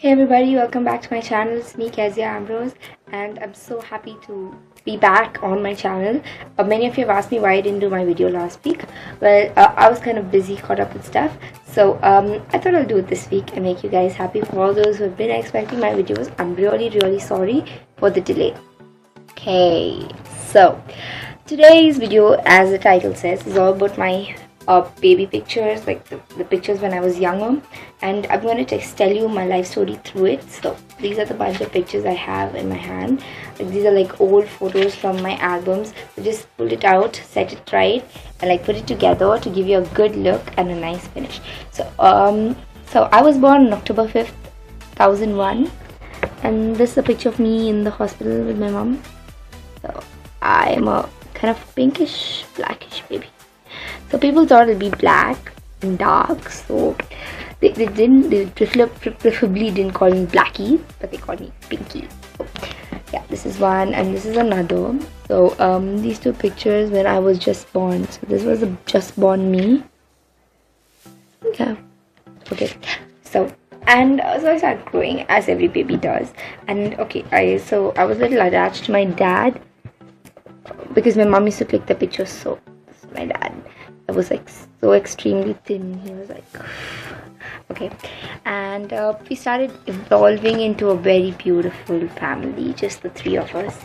Hey everybody, welcome back to my channel. It's me, Kezia Ambrose, and I'm so happy to be back on my channel. Many of you have asked me why I didn't do my video last week. Well, I was kind of busy, caught up with stuff, so I thought I'll do it this week and make you guys happy. For all those who have been expecting my videos, I'm really sorry for the delay. Okay, so today's video, as the title says, is all about my baby pictures, like the pictures when I was younger, and I'm going to tell you my life story through it. So these are the bunch of pictures I have in my hand. Like, these are like old photos from my albums. So just pull it out, set it right, and like put it together to give you a good look and a nice finish. So I was born on October 5th, 2001, and this is a picture of me in the hospital with my mom. So I am a kind of pinkish blackish baby. So people thought it'd be black and dark, so they preferably didn't call me Blackie, but they called me Pinky. So yeah, this is one and this is another. So these two pictures when I was just born. So this was a just born me. Yeah. Okay. So I started growing as every baby does. And okay, I was a little attached to my dad because my mom used to click the pictures. So this is my dad. I was like so extremely thin. He was like okay, and we started evolving into a very beautiful family, just the three of us.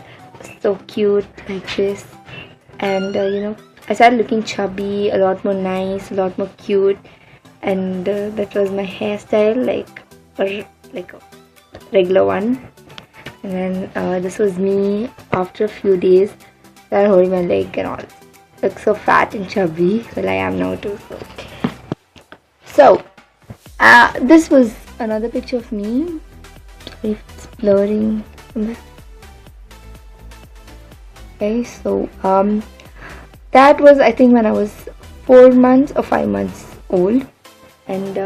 So cute like this, and I started looking chubby, a lot more nice, a lot more cute, and that was my hairstyle, like a regular one. And then this was me after a few days. I started holding my leg and all. Look so fat and chubby. Well, I am now too. So this was another picture of me. Sorry if it's blurring. Okay, so that was, I think, when I was 4 months or 5 months old, and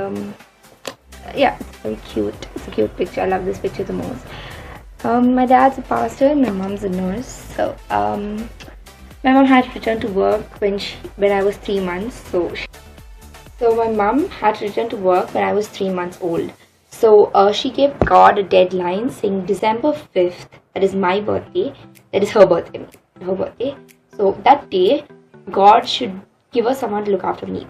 yeah, it's very cute. It's a cute picture. I love this picture the most. My dad's a pastor and my mom's a nurse. So my mom had to return to work when I was 3 months. So my mom had to return to work when I was 3 months old. So she gave God a deadline saying December 5th, that is my birthday, that is her birthday. So that day, God should give us someone to look after me.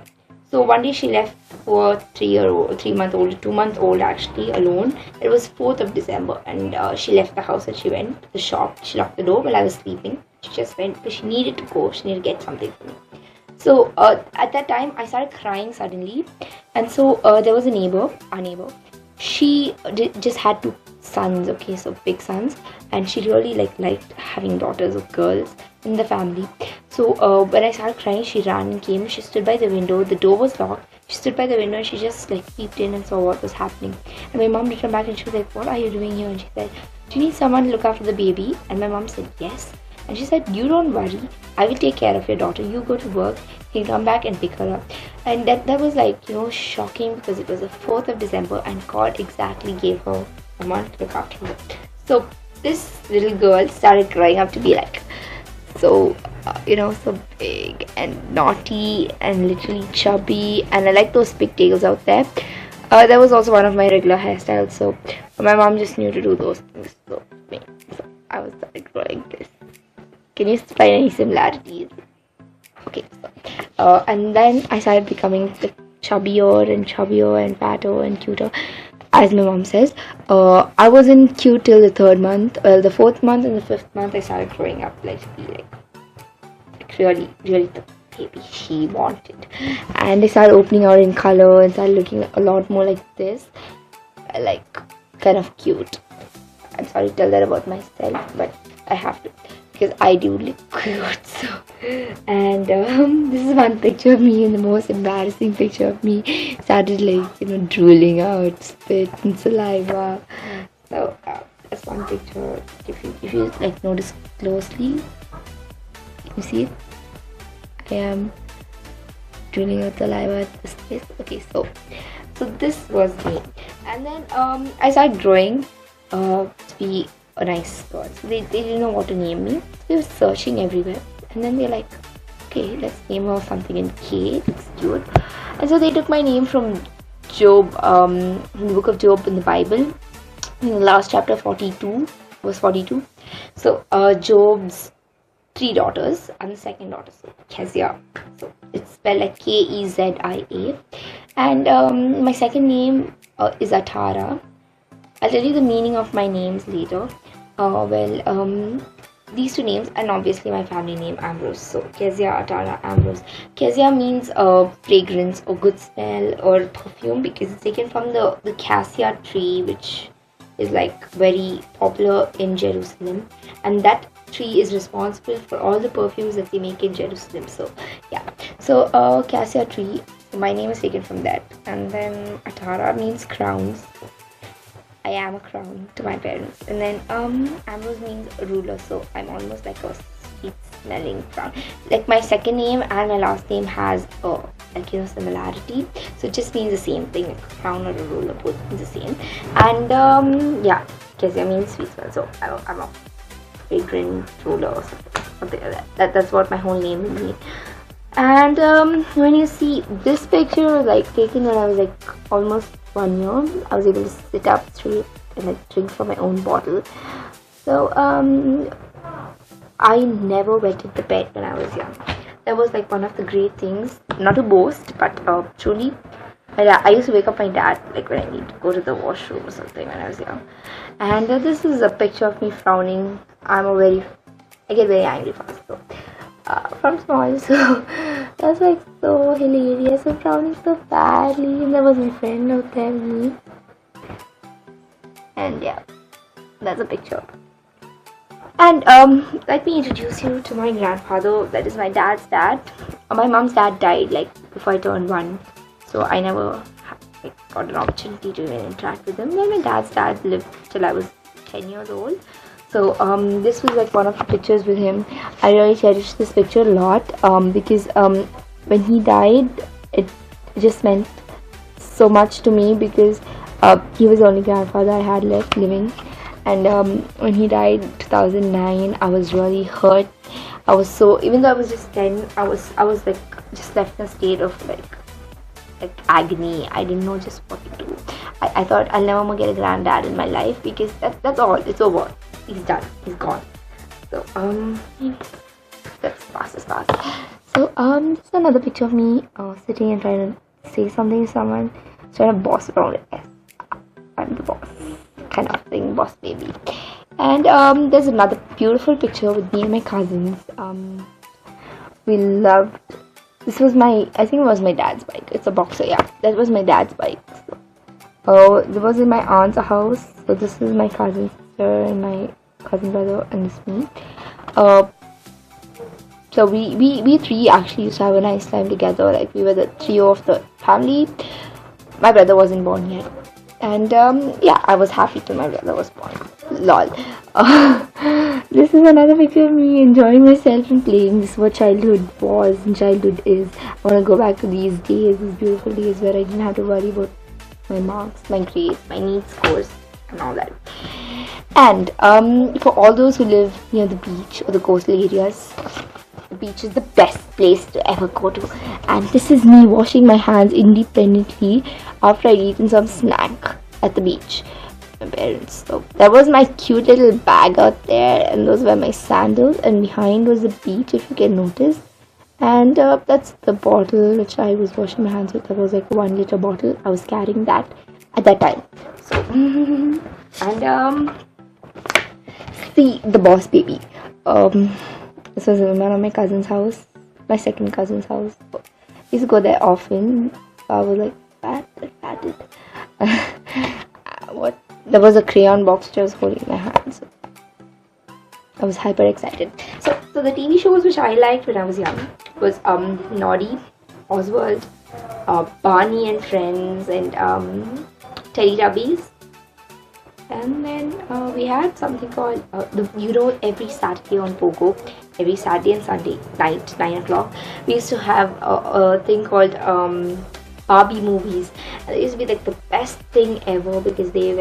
So one day she left for 2 months old actually, alone. It was 4th of December, and she left the house and she went to the shop. She locked the door while I was sleeping. She just went because she needed to go. She needed to get something for me. So at that time, I started crying suddenly, and so there was our neighbor. She just had 2 sons, okay, so big sons, and she really liked having daughters or girls in the family. So when I started crying, she ran and came. She stood by the window. The door was locked. She stood by the window and she just peeped in and saw what was happening. And my mom returned back and she was like, "What are you doing here?" And she said, "Do you need someone to look after the baby?" And my mom said, "Yes." And she said, "You don't worry, I will take care of your daughter. You go to work, he'll come back and pick her up." And that was shocking, because it was the 4th of December and God exactly gave her someone to look after her. So this little girl started growing up to be so so big and naughty and literally chubby, and I like those pigtails out there. That was also one of my regular hairstyles, so my mom just knew to do those things. So I was started growing this. Can you find any similarities? Okay, so and then I started becoming chubbier and fatter and cuter, as my mom says. I wasn't cute till the 3rd month. Well, the 4th month and the 5th month I started growing up to be really the baby she wanted, and I started opening out in color and started looking a lot more like this, kind of cute. I'm sorry to tell that about myself, but I have to, because I do look cute. So, and this is one picture of me, and the most embarrassing picture of me started drooling out spit and saliva. So that's one picture. If you notice closely, you see it? I am drooling out saliva at this place. Okay, so this was me, and then I started growing to be a nice girl. So they didn't know what to name me. They were searching everywhere, and then they're like, okay, let's name her something in K. It's cute. And so they took my name from Job, in the book of Job in the Bible. last chapter 42 was 42. So Job's 3 daughters. I'm the second daughter, so Kezia. So it's spelled like Kezia. And my second name is Atara. I'll tell you the meaning of my names later. These two names, and obviously my family name Ambrose. So Kezia, Atara, Ambrose. Kezia means fragrance or good smell or perfume, because it's taken from the cassia tree, which is like very popular in Jerusalem, and that tree is responsible for all the perfumes that they make in Jerusalem. So yeah, so cassia tree. So my name is taken from that. And then Atara means crowns. I am a crown to my parents. And then Ambrose means ruler, so I'm almost like a sweet smelling crown. Like my second name and my last name has similarity, so it just means the same thing, like a crown or a ruler, both means the same. And yeah, Kezia means sweet smell, so I'm a fragrant ruler or something like that. That's what my whole name will mean. And when you see this picture, like taken when I was like almost 1 year, I was able to sit up straight and like drink from my own bottle. So I never wetted the bed when I was young. That was like one of the great things, not to boast, but truly. I used to wake up my dad like when I need to go to the washroom or something when I was young. And this is a picture of me frowning. I get very angry fast, so from small, so that's like so hilarious. I'm frowning so badly, and there was my friend out there with me. And yeah, that's a picture. And let me introduce you to my grandfather. That is my dad's dad. My mom's dad died like before I turned 1, so I never got an opportunity to even interact with him. Then my dad's dad lived till I was 10 years old. So this was like one of the pictures with him. I really cherish this picture a lot because when he died, it just meant so much to me, because he was the only grandfather I had left living. And when he died in 2009, I was really hurt. I was so, even though I was just 10, I was like just left in a state of like agony. I didn't know just what to do. I thought I'll never more get a granddad in my life, because that's all. It's over. He's done. He's gone. So that's fast. So this is another picture of me sitting and trying to say something to someone, trying to boss around it. Yes, I'm the boss kind of thing, boss baby. And there's another beautiful picture with me and my cousins. We loved. This was I think it was my dad's bike. It's a Boxer. Yeah, that was my dad's bike. So, it was in my aunt's house. So this is my cousin sister and my cousin brother, and this me. So we three actually used to have a nice time together. Like we were the trio of the family. My brother wasn't born yet, and yeah, I was happy till my brother was born. Lol. This is another picture of me enjoying myself and playing. This is what childhood was and childhood is. I want to go back to these days, these beautiful days where I didn't have to worry about my marks, my grades, my NEET scores, and all that. And for all those who live near the beach or the coastal areas, the beach is the best place to ever go to. And this is me washing my hands independently after I'd eaten some snack at the beach. My parents. So that was my cute little bag out there, and those were my sandals, and behind was the beach, if you can notice. And that's the bottle which I was washing my hands with. That was like a 1 liter bottle. I was carrying that at that time. So and see the boss baby. This was in one of my cousin's house, my second cousin's house. I used to go there often. So I was like patted. What? There was a crayon box which I was holding in my hand. So I was hyper excited. So the TV shows which I liked when I was young was Noddy, Oswald, Barney and Friends, and Teletubbies. And then we had something called every Saturday on Pogo, every Saturday and Sunday night, 9 o'clock, we used to have a thing called Barbie movies. And it used to be like the best thing ever, because they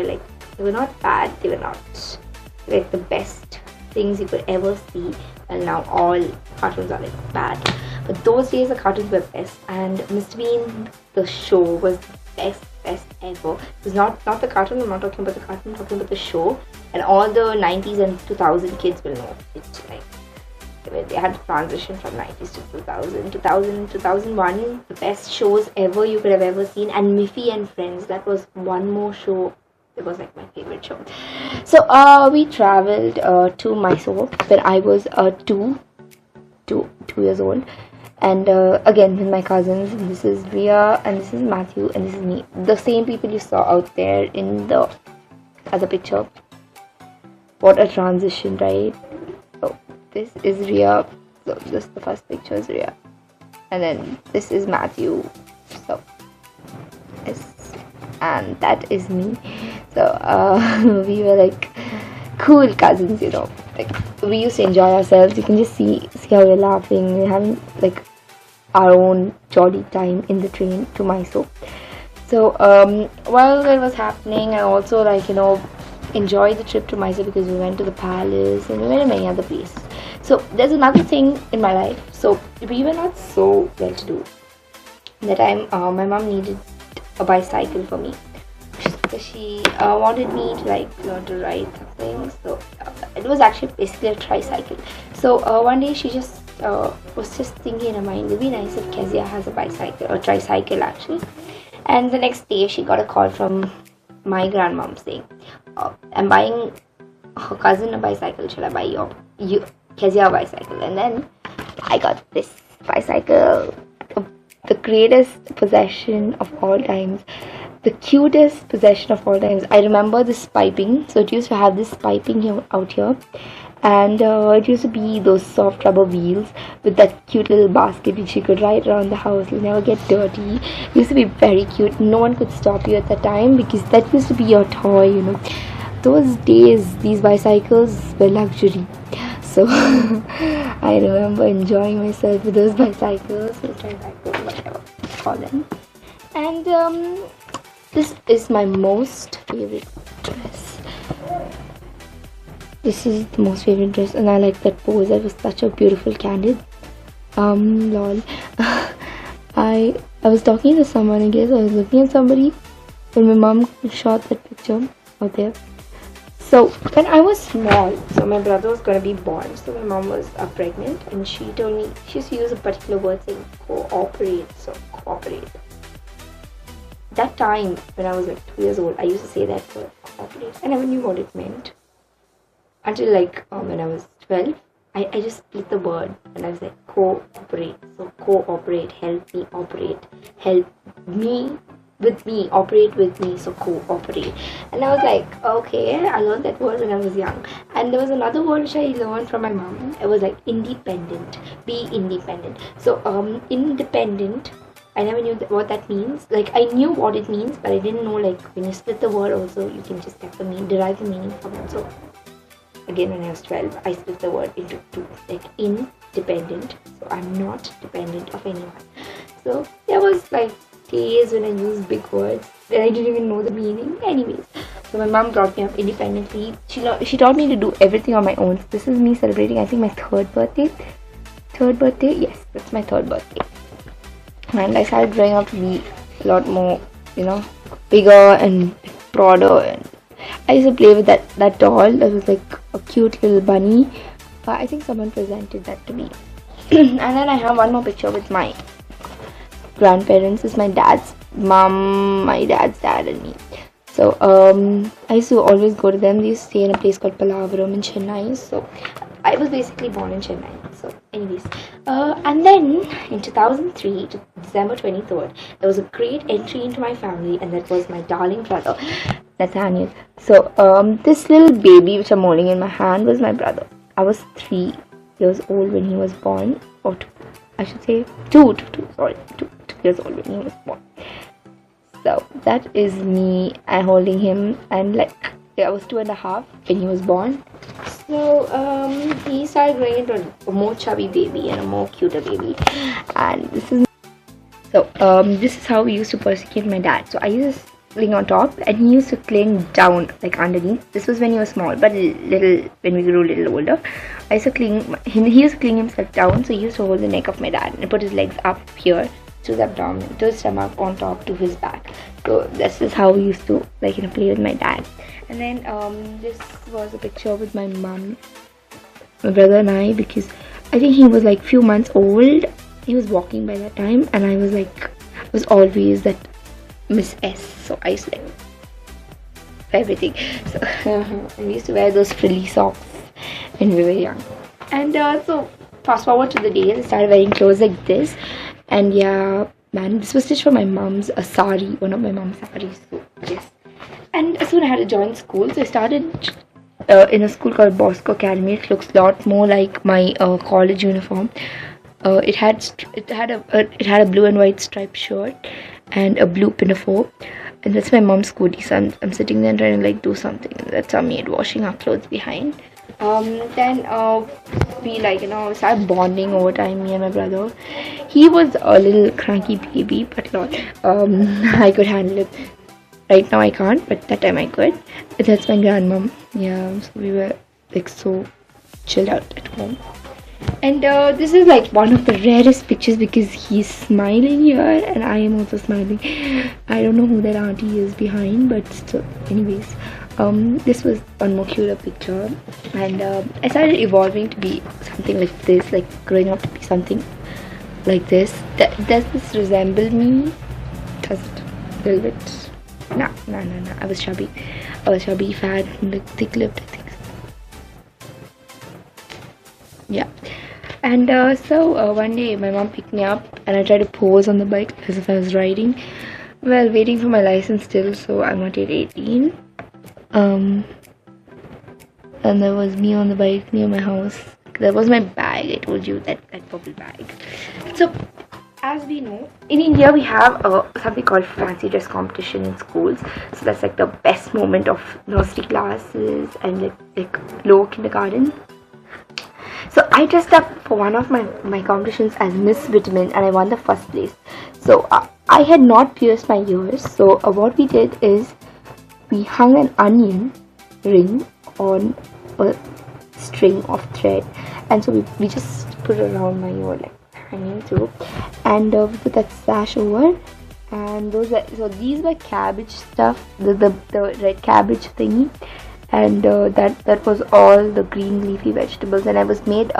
were not bad, they were not like the best things you could ever see. And now all cartoons are like bad, but those days the cartoons were best. And Mr. Bean, the show, was the best ever. It's not the cartoon, I'm not talking about the cartoon, I'm talking about the show. And all the 90s and 2000 kids will know. It's like they had to transition from 90s to 2001, the best shows ever you could have ever seen. And Miffy and Friends, that was one more show. It was like my favorite show. So we traveled to Mysore when I was 2 years old, and again with my cousins. This is Ria, and this is Matthew, and this is me, the same people you saw out there in the other picture. What a transition, right? So this is Ria. So this the first picture is Ria, and then this is Matthew. So yes, and that is me. So we were like cool cousins, you know. Like we used to enjoy ourselves. You can just see how we're laughing. We're having like our own jolly time in the train to Mysore. So while that was happening, I also like, you know, enjoyed the trip to Mysore because we went to the palace and we went to many other places. So there's another thing in my life. So we were not so well to do. That time my mom needed a bicycle for me. So she wanted me to like learn to ride something. So it was actually basically a tricycle. So one day she just was just thinking in her mind, it would be nice if Kezia has a bicycle or tricycle actually. And the next day she got a call from my grandmom saying, I'm buying her cousin a bicycle, should I buy you Kezia a bicycle? And then I got this bicycle, the greatest possession of all times, the cutest possession of all times. I remember this piping. So it used to have this piping here, out here, and it used to be those soft rubber wheels with that cute little basket which you could ride around the house. It'll never get dirty. It used to be very cute. No one could stop you at that time because that used to be your toy, you know. Those days these bicycles were luxury. So I remember enjoying myself with those bicycles, whatever you call them. And this is my most favorite dress. This is the most favorite dress, and I like that pose. That was such a beautiful candid. Lol. I was talking to someone, I guess I was looking at somebody when my mom shot that picture out there. So when I was small, so my brother was gonna be born, so my mom was pregnant, and she told me, she used to use a particular word saying cooperate. So cooperate. That time when I was like 2 years old, I used to say that word cooperate. I never knew what it meant until like when I was 12. I just split the word and I was like cooperate. So cooperate, help me operate, help me with me, operate with me, so cooperate. And I was like, okay, I learned that word when I was young. And there was another word which I learned from my mom. It was like independent, be independent. So independent, I never knew what that means. Like I knew what it means, but I didn't know like when you split the word also you can just get the meaning, derive the meaning from it. So again, when I was 12, I split the word into two, like independent. So I'm not dependent of anyone. So there was like days when I used big words that I didn't even know the meaning. Anyways, so my mom brought me up independently. She taught me to do everything on my own. So this is me celebrating, I think, my third birthday. Yes, that's my third birthday. And I started growing up to be a lot more, you know, bigger and broader. And I used to play with that doll that was like a cute little bunny. I think someone presented that to me. And then I have one more picture with my grandparents. It's my dad's mom, my dad's dad, and me. So I used to always go to them. They used to stay in a place called Palavaram in Chennai. So I was basically born in Chennai. So anyways, and then in 2003, December 23rd, there was a great entry into my family, and that was my darling brother, Nathaniel. So this little baby which I'm holding in my hand was my brother. I was 3 years old when he was born, or I should say 2 years old when he was born. So that is me and holding him, and like I was 2.5 when he was born. So he started growing into a more chubby baby and a more cuter baby, and this is how we used to persecute my dad. So I used to cling on top and he used to cling down like underneath. This was when he was small, but little when we grew a little older, I used to cling, he used to cling himself down. So he used to hold the neck of my dad and put his legs up here to the abdomen, to his stomach, on top to his back. So this is how we used to play with my dad. And then this was a picture with my mom, my brother and I, because I think he was like few months old. He was walking by that time, and I was always that Miss S. So I used to everything. So we used to wear those frilly socks when we were young. And so fast forward to the days, I started wearing clothes like this. And yeah, man, this was stitched for my mom's sari, one of my mom's saris. So yes. And soon I had to join school. So I started in a school called Bosco Academy. It looks a lot more like my college uniform. It had a blue and white striped shirt and a blue pinafore, and that's my mom's scooty. So I'm sitting there trying to do something. That's our maid washing our clothes behind. Then we started bonding over time, me and my brother. He was a little cranky baby, but I could handle it. Right now I can't, but that time I could. That's my grandmom. Yeah, so we were so chilled out at home. And this is one of the rarest pictures because he's smiling here and I am also smiling. I don't know who that auntie is behind, but still, anyways, this was one more cuter picture. And I started evolving to be something like this, growing up to be something like this. Does this resemble me? Does it? A little bit. No. I was chubby, fat, and thick-lipped, I think. Yeah. And so one day my mom picked me up and I tried to pose on the bike as if I was riding. Well, waiting for my license still, so I'm not yet 18. And there was me on the bike near my house. That was my bag. I told you that purple bag. So as we know, in India we have something called fancy dress competition in schools. So that's the best moment of nursery classes and lower kindergarten. So I dressed up for one of my competitions as Miss Vitamin and I won the first place. So I had not pierced my ears. So what we did is we hung an onion ring on a string of thread, and so we just put it around my ear hanging through, and we put that sash over. And these were cabbage stuff, the red cabbage thingy. And that was all the green leafy vegetables, and I was made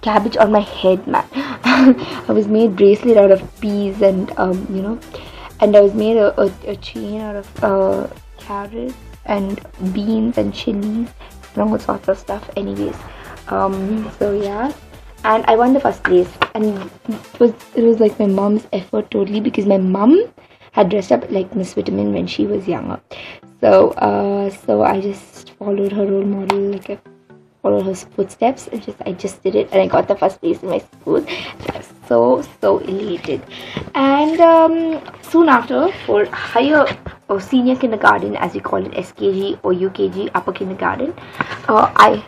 cabbage on my head, man. I was made bracelet out of peas, and and I was made a chain out of carrots and beans and chilies and all sorts of stuff. Anyways, so yeah, and I won the first place, and it was my mom's effort totally, because my mom had dressed up like Miss Vitamin when she was younger. So I just followed her role model, I followed her footsteps, and I just did it, and I got the first place in my school. And I was so elated. And soon after, for higher or senior kindergarten, as we call it, SKG or UKG, upper kindergarten, I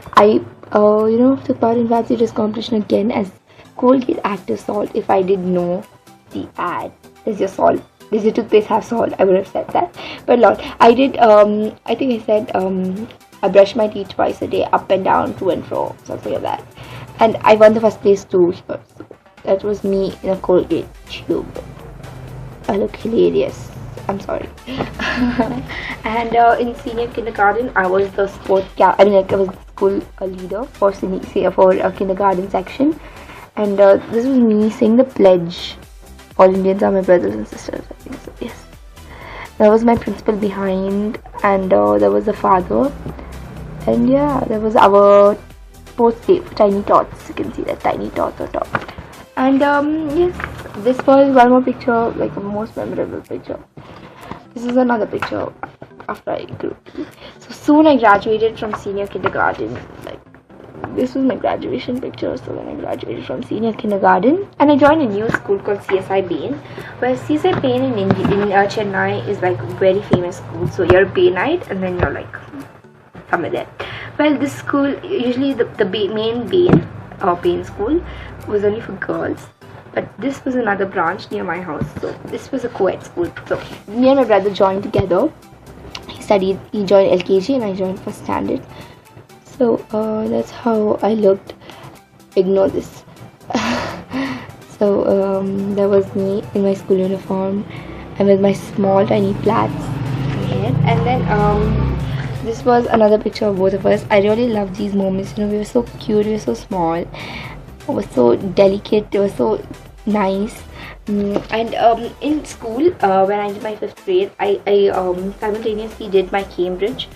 took part in fancy dress competition again as Colgate Active Salt. If I did know the ad, there's your salt. Does your toothpaste have salt? I would have said that. But I did, I think I said, I brush my teeth twice a day, up and down, to and fro, something like that. And I won the first place too here. So that was me in a Colgate tube. I look hilarious. I'm sorry. And in senior kindergarten, I was the I was the school leader for kindergarten section. And this was me saying the pledge. All Indians are my brothers and sisters, I think so, yes. There was my principal behind, and there was the father, and yeah, there was our sports day for tiny tots. You can see that tiny tots on top. And yes, this was one more picture, a most memorable picture. This is another picture after I grew. So soon I graduated from senior kindergarten. This was my graduation picture. So when I graduated from senior kindergarten, and I joined a new school called CSI Bain, where CSI Bain in Chennai is very famous school. So you're a Bainite and then you're somewhere there. Well, this school, usually the main Bain school was only for girls, but this was another branch near my house. So this was a co-ed school. So me and my brother joined together. He joined LKG and I joined first standard. So that's how I looked. Ignore this. So that was me in my school uniform and with my small tiny plaits on my head. And then this was another picture of both of us. I really love these moments. You know, we were so cute, we were so small, it was so delicate, it was so nice. And in school, when I did my 5th grade, I simultaneously did my Cambridge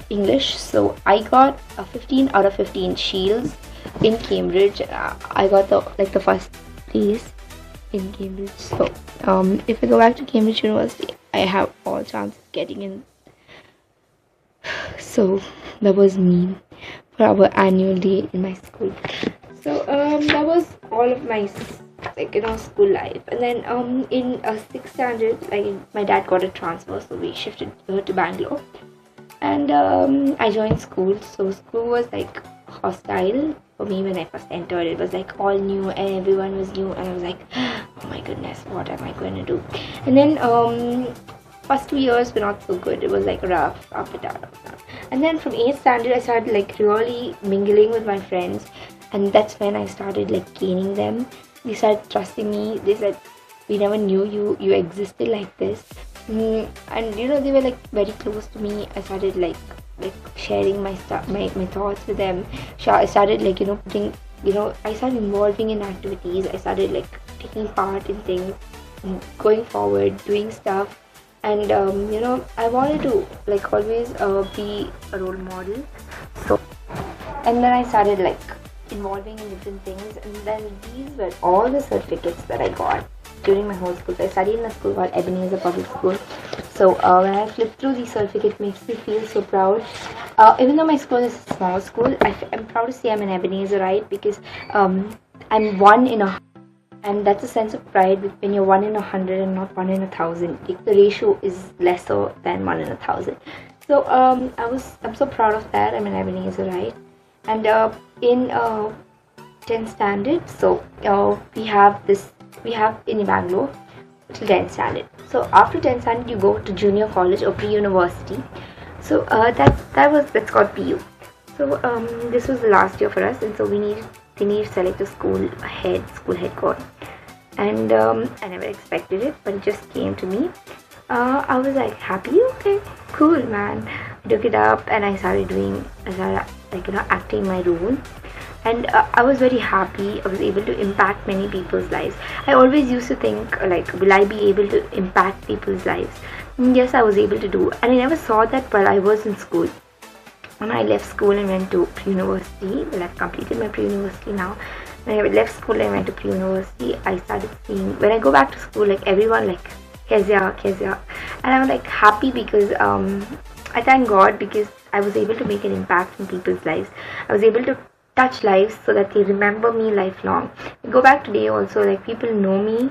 English. So I got a 15 out of 15 shields in Cambridge. I got the first place in Cambridge. So if I go back to Cambridge University, I have all chance of getting in. So that was me for our annual day in my school. So that was all of my school life. And then in 6th standard, my dad got a transfer, so we shifted to Bangalore. And I joined school. So school was hostile for me when I first entered. It was all new and everyone was new, and I was like, oh my goodness, what am I going to do? And then first 2 years were not so good. It was rough, up and down. And then from 8th standard, I started really mingling with my friends, and that's when I started gaining them. They started trusting me. They said, we never knew you existed like this. And they were very close to me. I started sharing my stuff, my thoughts with them. I started putting, I started involving in activities. I started taking part in things, going forward, doing stuff. And I wanted to always be a role model. So, and then I started involving in different things, and then these were all the certificates that I got during my whole school. So I studied in a school called Ebenezer Public School. So when I flip through these certificates, it makes me feel so proud. Even though my school is a small school, I'm proud to say I'm an Ebenezerite, because I'm one in a, and that's a sense of pride when you're 1 in 100 and not 1 in 1,000. The ratio is lesser than 1 in 1,000. So I'm so proud of that. I'm an Ebenezerite. And in 10th standard, so we have in Bangalore till 10th standard. So after 10th standard, you go to junior college or pre-university. So that's called PU. So this was the last year for us, and so they need to select a school head coach. And I never expected it, but it just came to me. I was happy, okay, cool, man. I took it up and I started acting my role. And I was very happy. I was able to impact many people's lives. I always used to think will I be able to impact people's lives? And yes, I was able to do. And I never saw that while I was in school. When I left school and went to pre-university, well, I've completed my pre-university now. When I left school and went to pre-university, I started seeing, when I go back to school, everyone Kezia, and I'm happy because I thank God, because I was able to make an impact in people's lives. I was able to touch lives so that they remember me lifelong. I go back today also, people know me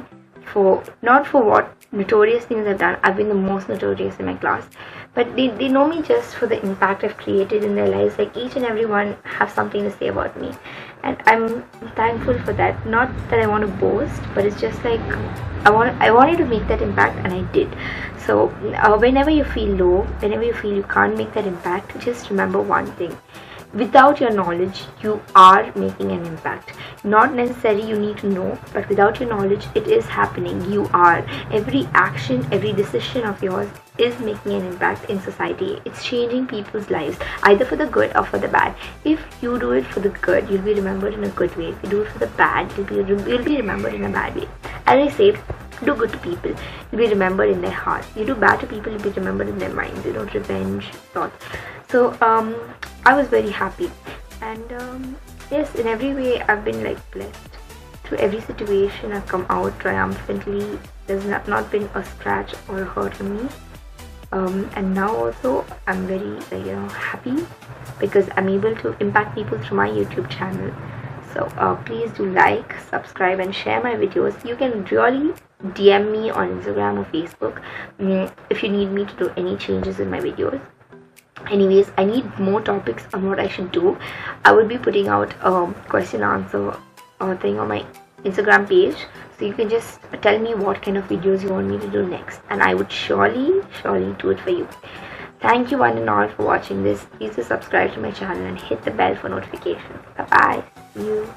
for, not for what notorious things I've done. I've been the most notorious in my class, but they know me just for the impact I've created in their lives. Each and every one have something to say about me, and I'm thankful for that. Not that I want to boast, but it's just I wanted to make that impact, and I did. So whenever you feel low, whenever you feel you can't make that impact, just remember one thing: without your knowledge, you are making an impact. Not necessarily you need to know, but without your knowledge, it is happening. You are. Every action, every decision of yours is making an impact in society. It's changing people's lives, either for the good or for the bad. If you do it for the good, you'll be remembered in a good way. If you do it for the bad, you'll be remembered in a bad way. As I say, do good to people, you'll be remembered in their heart. You do bad to people, you'll be remembered in their minds. Revenge thoughts. So I was very happy, and yes, in every way I've been blessed. Through every situation I've come out triumphantly. There's not been a scratch or a hurt on me. And now also I'm very happy, because I'm able to impact people through my YouTube channel. So please do like, subscribe and share my videos. You can really DM me on Instagram or Facebook if you need me to do any changes in my videos. Anyways, I need more topics on what I should do. I will be putting out a question answer thing on my Instagram page, so you can just tell me what kind of videos you want me to do next, and I would surely do it for you. Thank you one and all for watching this. Please do subscribe to my channel and hit the bell for notifications. Bye bye. See you.